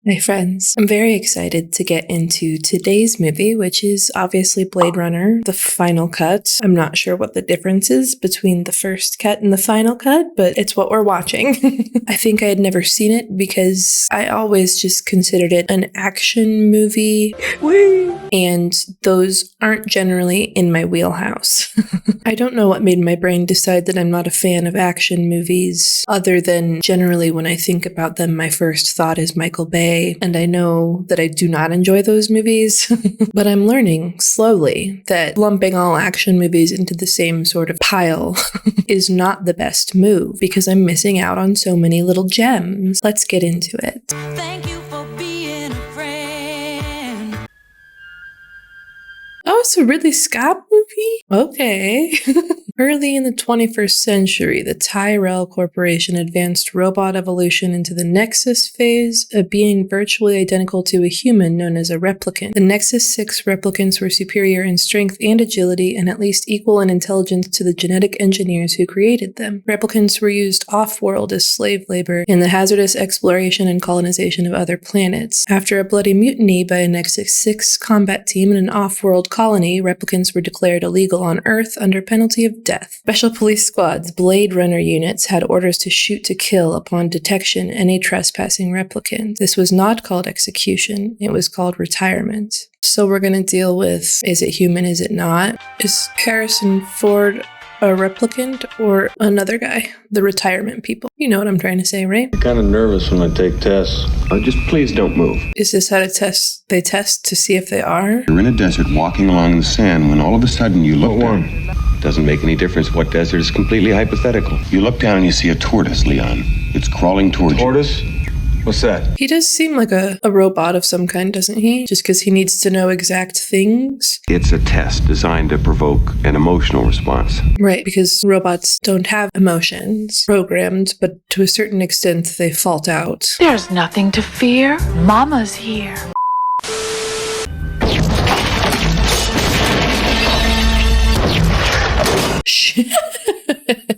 Hey friends, I'm very excited to get into today's movie, which is obviously Blade Runner, the final cut. I'm not sure what the difference is between the first cut and the final cut, but it's what we're watching. I think I had never seen it because I always just considered it an action movie. And those aren't generally in my wheelhouse. I don't know what made my brain decide that I'm not a fan of action movies, other than generally when I think about them, my first thought is Michael Bay. And I know that I do not enjoy those movies, but I'm learning slowly that lumping all action movies into the same sort of pile is not the best move because I'm missing out on so many little gems. Let's get into it. Thank you for being a friend. Oh, it's a Ridley Scott movie? Okay. Early in the 21st century, the Tyrell Corporation advanced robot evolution into the Nexus phase, a being virtually identical to a human known as a replicant. The Nexus 6 replicants were superior in strength and agility and at least equal in intelligence to the genetic engineers who created them. Replicants were used off-world as slave labor in the hazardous exploration and colonization of other planets. After a bloody mutiny by a Nexus 6 combat team in an off-world colony, replicants were declared illegal on Earth under penalty of death. Special police squads, Blade Runner units, had orders to shoot to kill upon detection any trespassing replicant. This was not called execution, it was called retirement. So we're going to deal with, is it human, is it not? Is Harrison Ford a replicant or another guy? The retirement people. You know what I'm trying to say, right? I'm kind of nervous when I take tests. Just please don't move. Is this how they test to see if they are? You're in a desert walking along the sand when all of a sudden you look down. It doesn't make any difference what desert. It's completely hypothetical. You look down and you see a tortoise, Leon. It's crawling towards you. Tortoise? What's that? He does seem like a robot of some kind, doesn't he? Just because he needs to know exact things. It's a test designed to provoke an emotional response. Right, because robots don't have emotions programmed, but to a certain extent they fault out. There's nothing to fear. Mama's here. Shit.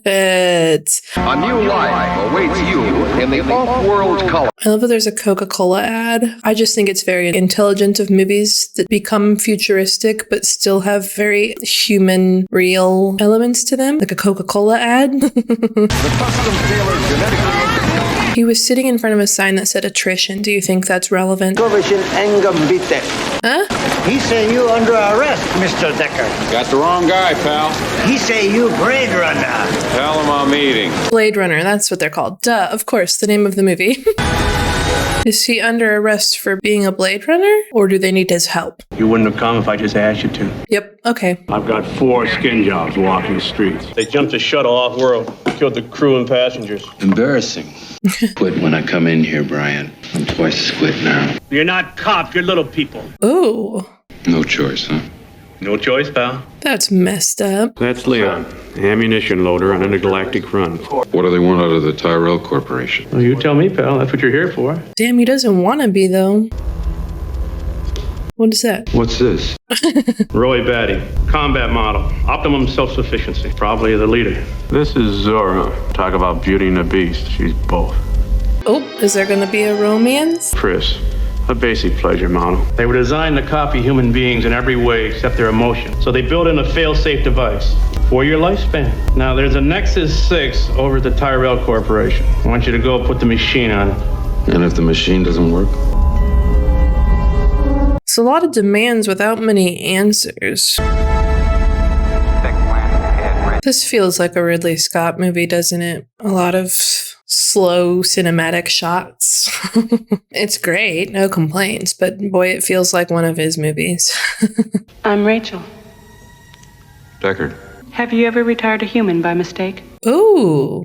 A new life awaits you in the off-world colony. I love that there's a Coca-Cola ad. I just think it's very intelligent of movies that become futuristic but still have very human, real elements to them. Like a Coca-Cola ad. He was sitting in front of a sign that said attrition. Do you think that's relevant? Huh? He say you under arrest, Mr. Decker. Got the wrong guy, pal. He say you Blade Runner. Tell him I'm eating. Blade Runner, that's what they're called. Duh, of course, the name of the movie. Is he under arrest for being a Blade Runner? Or do they need his help? You wouldn't have come if I just asked you to. Yep, okay. I've got 4 skin jobs walking the streets. They jumped a shuttle off-world, killed the crew and passengers. Embarrassing. Quit when I come in here, Brian. I'm twice as quit now. You're not cops, you're little people. Ooh. No choice, huh? No choice, pal. That's messed up. That's Leon, ammunition loader on an intergalactic run. What do they want out of the Tyrell Corporation? Well, you tell me, pal. That's what you're here for. Damn, he doesn't want to be, though. What is that? What's this? Roy Batty, combat model, optimum self-sufficiency, probably the leader. This is Zora. Talk about beauty and the beast. She's both. Oh, is there gonna be a romance? Chris, a basic pleasure model. They were designed to copy human beings in every way except their emotion. So they built in a fail-safe device for your lifespan. Now, there's a Nexus 6 over at the Tyrell Corporation. I want you to go put the machine on it. And if the machine doesn't work? It's a lot of demands without many answers. This feels like a Ridley Scott movie, doesn't it? A lot of slow cinematic shots. It's great, no complaints, but boy, it feels like one of his movies. I'm Rachel. Deckard. Have you ever retired a human by mistake? Ooh.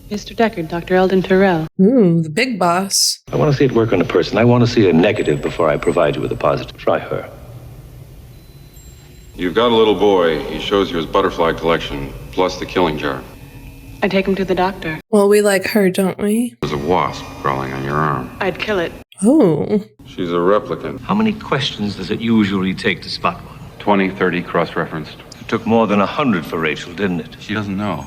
Mr. Deckard, Dr. Eldon Tyrell. Ooh, the big boss. I want to see it work on a person. I want to see a negative before I provide you with a positive. Try her. You've got a little boy. He shows you his butterfly collection, plus the killing jar. I take him to the doctor. Well, we like her, don't we? There's a wasp crawling on your arm. I'd kill it. Oh. She's a replicant. How many questions does it usually take to spot one? 20, 30 cross-referenced. It took more than 100 for Rachel, didn't it? She doesn't know.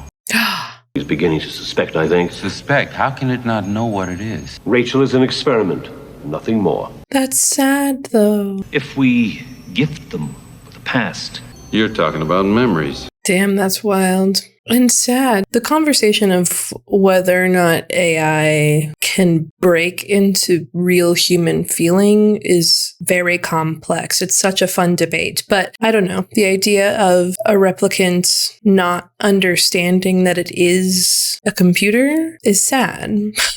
He's beginning to suspect, I think. Suspect? How can it not know what it is? Rachel is an experiment, nothing more. That's sad, though. If we gift them with a past. You're talking about memories. Damn, that's wild. And sad. The conversation of whether or not AI can break into real human feeling is very complex. It's such a fun debate. But I don't know. The idea of a replicant not understanding that it is a computer is sad.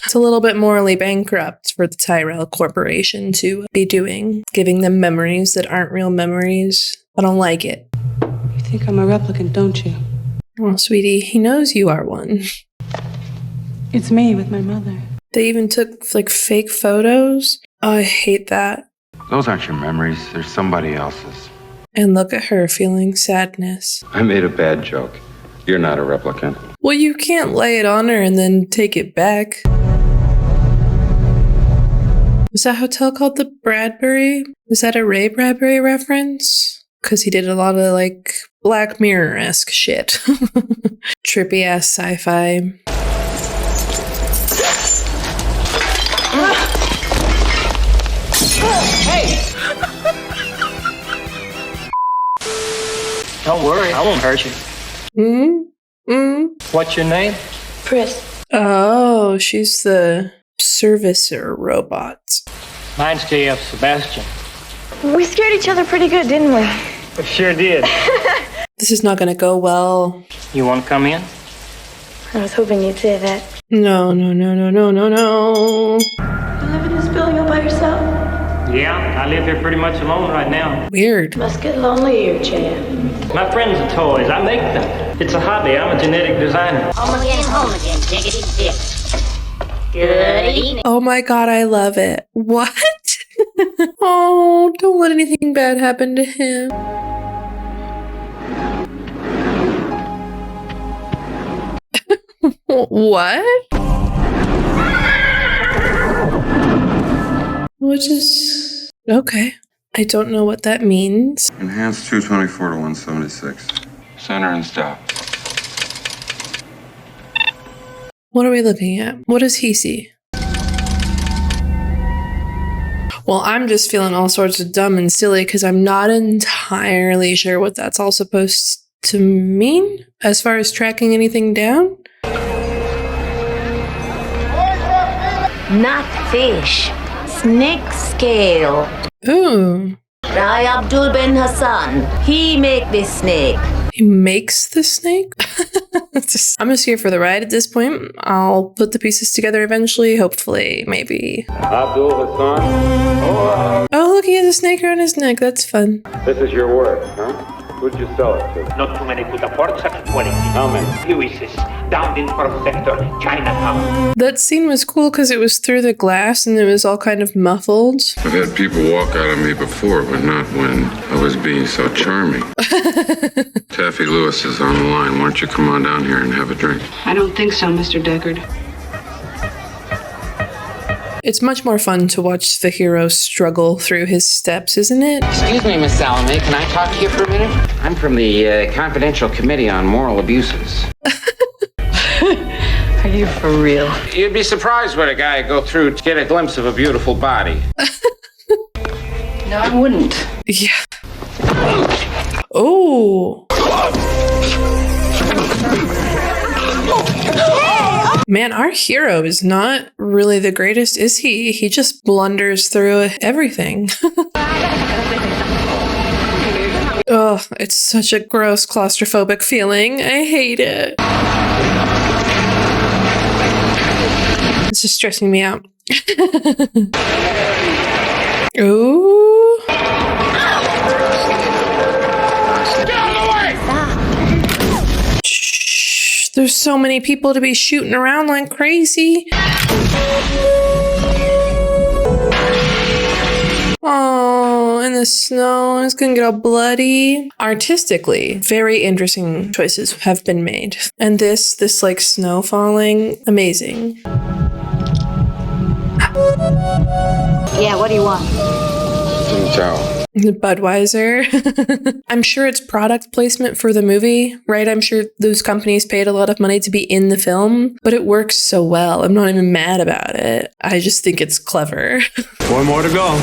It's a little bit morally bankrupt for the Tyrell Corporation to be doing, giving them memories that aren't real memories. I don't like it. You think I'm a replicant, don't you? Well, sweetie, he knows you are one. It's me with my mother. They even took, fake photos. Oh, I hate that. Those aren't your memories. They're somebody else's. And look at her feeling sadness. I made a bad joke. You're not a replicant. Well, you can't lay it on her and then take it back. Was that hotel called the Bradbury? Is that a Ray Bradbury reference? Because he did a lot of, Black Mirror-esque shit. Trippy-ass sci-fi. Hey! Don't worry, I won't hurt you. What's your name? Pris. Oh, she's the servicer robot. Mine's J.F. Sebastian. We scared each other pretty good, didn't we? We sure did. This is not going to go well. You want to come in? I was hoping you'd say that. No. You live in this building all by yourself? Yeah, I live here pretty much alone right now. Weird. Must get lonely here, champ. My friends are toys. I make them. It's a hobby. I'm a genetic designer. Home again, diggity dig. Good evening. Oh my god, I love it. What? Oh, don't let anything bad happen to him. What? Which is... okay. I don't know what that means. Enhance 224 to 176. Center and stop. What are we looking at? What does he see? Well, I'm just feeling all sorts of dumb and silly because I'm not entirely sure what that's all supposed to mean as far as tracking anything down. Not fish. Snake scale. Ooh. Rai Abdul Ben Hassan. He make this snake. He makes the snake? I'm just here for the ride at this point. I'll put the pieces together eventually, hopefully, maybe. Abdul Hassan. Oh, look, he has a snake around his neck. That's fun. This is your work, huh? Who'd you sell it to? Not too many could afford such quality. How many? Pieces down in First Sector, Chinatown. That scene was cool because it was through the glass and it was all kind of muffled. I've had people walk out on me before, but not when I was being so charming. Taffy Lewis is on the line. Why don't you come on down here and have a drink? I don't think so, Mr. Deckard. It's much more fun to watch the hero struggle through his steps, isn't it? Excuse me, Miss Salome, can I talk to you for a minute? I'm from the Confidential Committee on Moral Abuses. Are you for real? You'd be surprised what a guy go through to get a glimpse of a beautiful body. No, I wouldn't. Yeah. Oh. Man, our hero is not really the greatest, is he? He just blunders through everything. Oh, it's such a gross claustrophobic feeling. I hate it. It's just stressing me out. Ooh. Shh, there's so many people to be shooting around like crazy. Oh, in the snow, it's gonna get all bloody. Artistically, very interesting choices have been made. And this like snow falling, amazing. Yeah, what do you want? Budweiser. I'm sure it's product placement for the movie, right? I'm sure those companies paid a lot of money to be in the film, but it works so well. I'm not even mad about it. I just think it's clever. 4 more to go.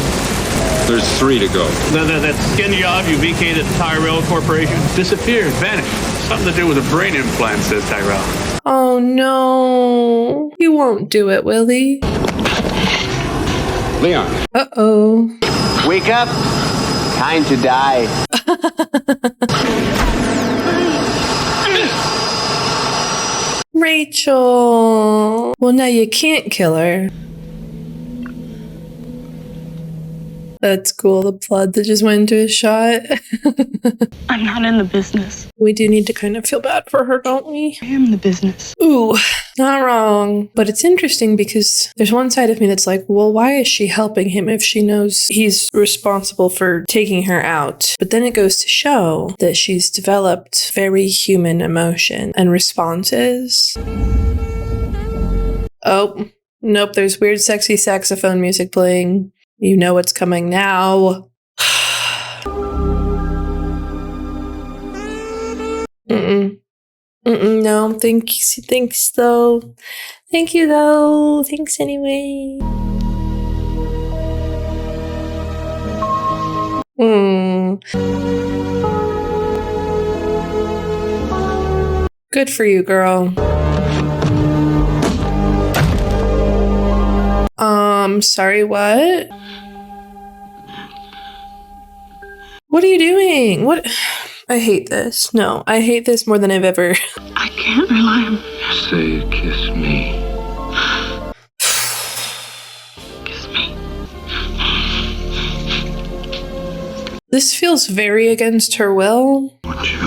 There's 3 to go. That skin job you vacated at Tyrell Corporation disappeared, vanished. Something to do with a brain implant, says Tyrell. Oh no. You won't do it, will he? Leon. Uh-oh. Wake up. Time to die. Rachel. Well, now you can't kill her. That's cool, the blood that just went into his shot. I'm not in the business. We do need to kind of feel bad for her, don't we? I am the business. Ooh, not wrong. But it's interesting because there's one side of me that's like, well, why is she helping him if she knows he's responsible for taking her out? But then it goes to show that she's developed very human emotion and responses. Oh, nope, there's weird sexy saxophone music playing. You know what's coming now. No, thanks though. Thank you though. Thanks anyway. Good for you, girl. Sorry, what? What are you doing? What? I hate this. No, I hate this more than I've ever. I can't rely on... Say, kiss me. Kiss me. This feels very against her will. I want you.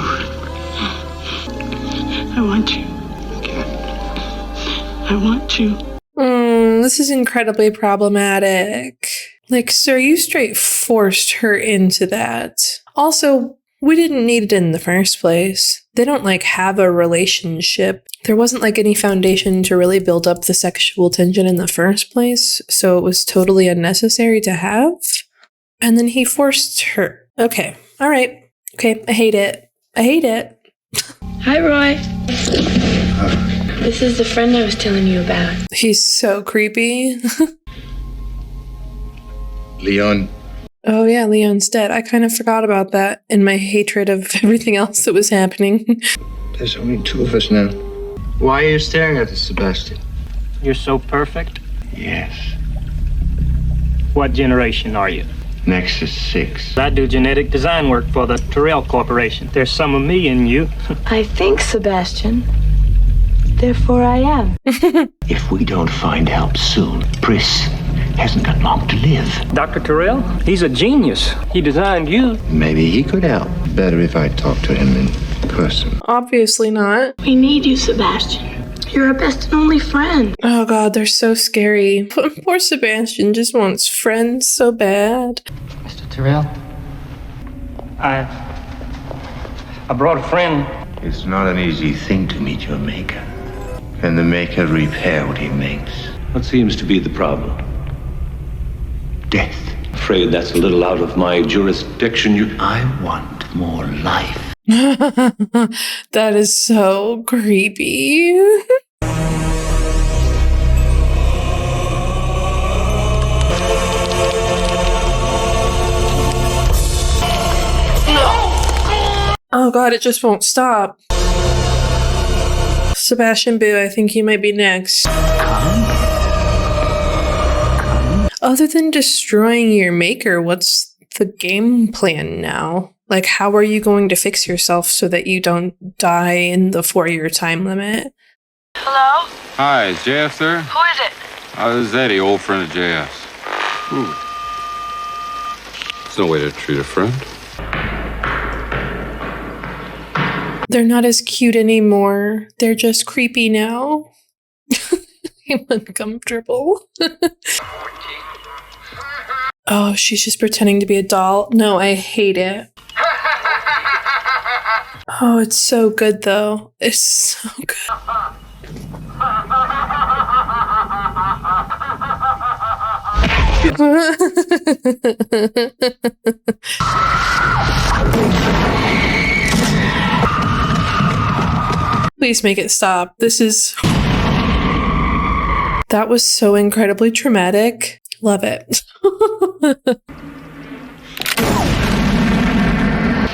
I want you. I want you. This is incredibly problematic. Like, sir, you straight forced her into that. Also, we didn't need it in the first place. They don't, like, have a relationship. There wasn't, like, any foundation to really build up the sexual tension in the first place, so it was totally unnecessary to have. And then he forced her. Okay, all right. Okay, I hate it. I hate it. Hi, Roy. This is the friend I was telling you about. He's so creepy. Leon. Oh yeah, Leon's dead. I kind of forgot about that in my hatred of everything else that was happening. There's only 2 of us now. Why are you staring at us, Sebastian? You're so perfect. Yes. What generation are you? Nexus 6. I do genetic design work for the Tyrell Corporation. There's some of me in you. I think, Sebastian. Therefore I am. If we don't find help soon, Pris hasn't got long to live. Dr. Tyrell, he's a genius. He designed you. Maybe he could help. Better if I talk to him in person. Obviously not. We need you, Sebastian. You're our best and only friend. Oh god, they're so scary. Poor Sebastian just wants friends so bad. Mr. Tyrell? I brought a friend. It's not an easy thing to meet your maker. And the maker repair what he makes. What seems to be the problem? Death. Afraid that's a little out of my jurisdiction. I want more life. That is so creepy. Oh god, it just won't stop. Sebastian Boo, I think you might be next. Other than destroying your maker, what's the game plan now? Like, how are you going to fix yourself so that you don't die in the 4-year time limit? Hello? Hi, is JF there? Who is it? This is Eddie, old friend of JF's. There's no way to treat a friend. They're not as cute anymore. They're just creepy now. I'm uncomfortable. Oh, she's just pretending to be a doll. No, I hate it. Oh, it's so good, though. It's so good. Please make it stop. That was so incredibly traumatic. Love it.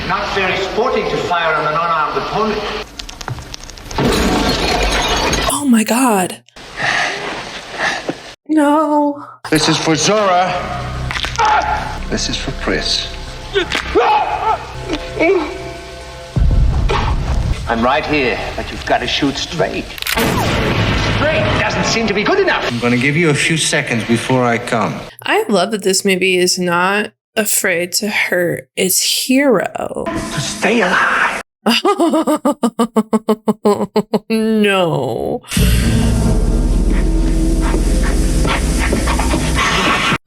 Not very sporting to fire on an unarmed opponent. Oh my god. No. This is for Zora. This is for Chris. I'm right here, but you've got to shoot straight. Straight doesn't seem to be good enough. I'm going to give you a few seconds before I come. I love that this movie is not afraid to hurt its hero. To stay alive. No.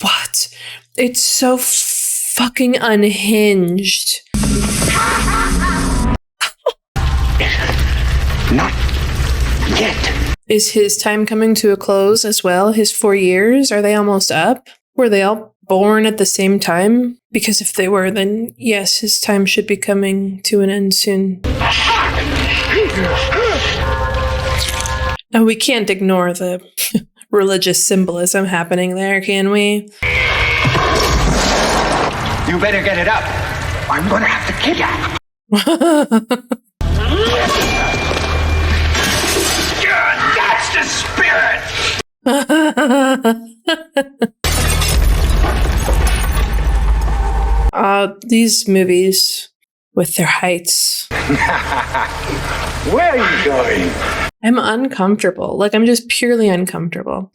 What? It's so fucking unhinged. Not yet. Is his time coming to a close as well? His 4 years? Are they almost up? Were they all born at the same time? Because if they were, then yes, his time should be coming to an end soon. And we can't ignore the religious symbolism happening there, can we? You better get it up. I'm gonna have to kill you. That's the spirit! These movies with their heights. Where are you going? I'm uncomfortable. Like, I'm just purely uncomfortable.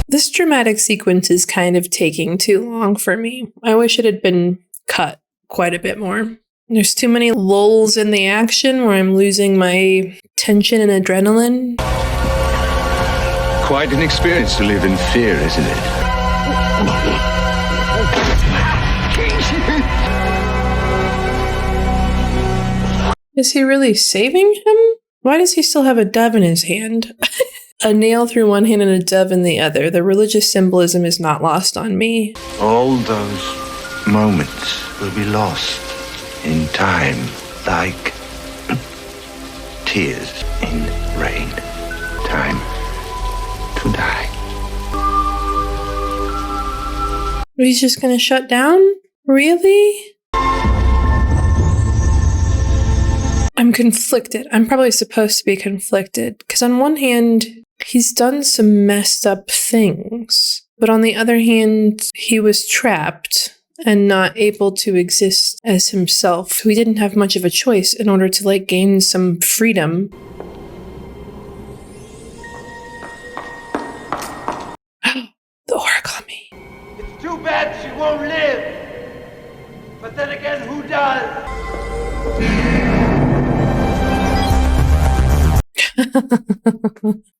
This dramatic sequence is kind of taking too long for me. I wish it had been cut quite a bit more. There's too many lulls in the action where I'm losing my tension and adrenaline. Quite an experience to live in fear, isn't it? Is he really saving him? Why does he still have a dove in his hand? A nail through one hand and a dove in the other. The religious symbolism is not lost on me. All those moments will be lost in time, like tears in rain. Time to die. He's just gonna shut down? Really? I'm conflicted. I'm probably supposed to be conflicted. Because on one hand, he's done some messed up things. But on the other hand, he was trapped and not able to exist as himself. So he didn't have much of a choice in order to, like, gain some freedom. The origami. It's too bad she won't live. But then again, who does?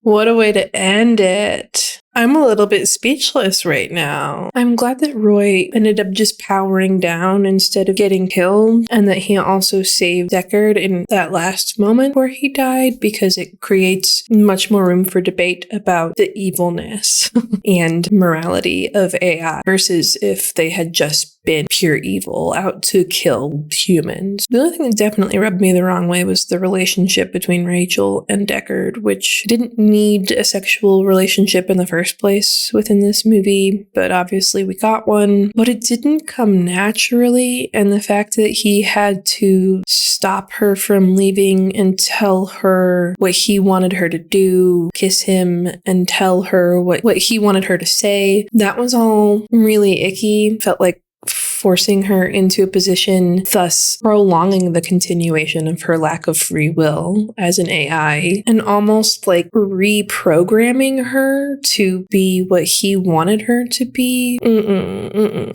What a way to end it. I'm a little bit speechless right now. I'm glad that Roy ended up just powering down instead of getting killed, and that he also saved Deckard in that last moment where he died, because it creates much more room for debate about the evilness and morality of AI versus if they had just been pure evil out to kill humans. The only thing that definitely rubbed me the wrong way was the relationship between Rachel and Deckard, which didn't need a sexual relationship in the first place within this movie, but obviously we got one. But it didn't come naturally, and the fact that he had to stop her from leaving and tell her what he wanted her to do, kiss him, and tell her what he wanted her to say, that was all really icky. Felt like forcing her into a position, thus prolonging the continuation of her lack of free will as an AI, and almost like reprogramming her to be what he wanted her to be.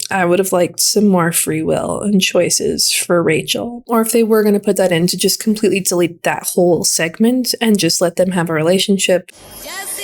I would have liked some more free will and choices for Rachel. Or if they were going to put that in, to just completely delete that whole segment and just let them have a relationship. Just